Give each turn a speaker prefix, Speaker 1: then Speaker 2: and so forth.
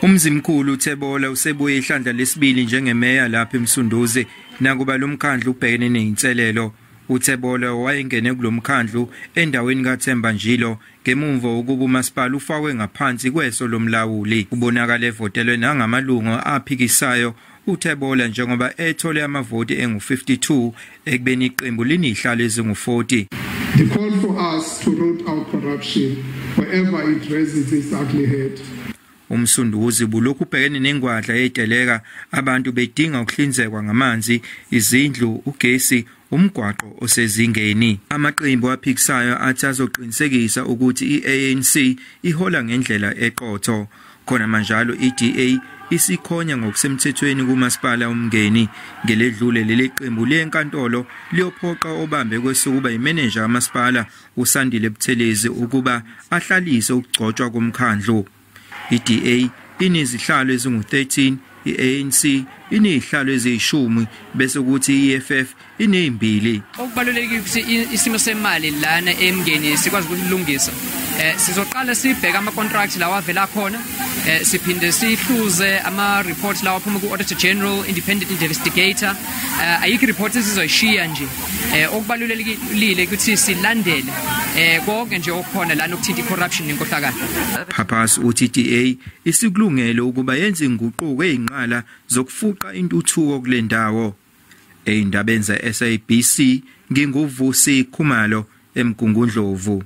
Speaker 1: Umzimkhulu uThebola usebuye ihlandla lesibili njengemeya lapha eMsunduzi nakuba lo mkhandlu ubhekene nezinselelo. uThebola wayengene kulomkhandlu endaweni kaThemba Njilo ngemuva ukuba umasipala ufakwe ngaphansi kweso lomlawuli. Ubonakala evotelwe nangamalungu aphikisayo uThebola njengoba ethole amavoti engu52 ekubeni iqembu linihlalo ezingu40.
Speaker 2: The call for us to root out corruption wherever it raises its ugly head.
Speaker 1: Umsunduzi bulokhu ubhekene nengwadla edeleka abantu bedinga ukuhlinzekwa ngamanzi, izindlu, ugesi, umgwaqo osezingeni. Amaqembu aphikisayo athi azoqinisekisa ukuthi iANC ihola ngendlela eqotho. Khona manjalo iDA isikhonya ngokusemthethweni kumasipala umngeni. Ngeledlule leli qembu lenkantolo liyophoqa obambe kwesukuba imeneja kamasipala uSandile Buthelezi ukuba ahlalise ukugcotshwa komkhandlu. iDA inezihlalo ezingu13, iANC inezihlalo eziyishumi bese kuthi iEFF inezibili.
Speaker 3: Okubalulekile ukuthi isimo semali lana emngeni sikwazi ukulungisa. Sizoqala sibheka ama contracts lawa avela khona, siphinde sihluze ama reports lawa aphuma ku Auditor General, Independent Investigator. Ayikho report esizoyishiya nje. Okubalulekile ukuthi silandele konke nje okukhona lana ukuthinta corruption nenkohlakalo.
Speaker 1: Phaphas uTDA isikulungele ukuba yenze inguquko ezinqala zokufuqa intuthuko kule ndawo. Eindabeni za SABC nginguvusi Khumalo eMgungundlovu.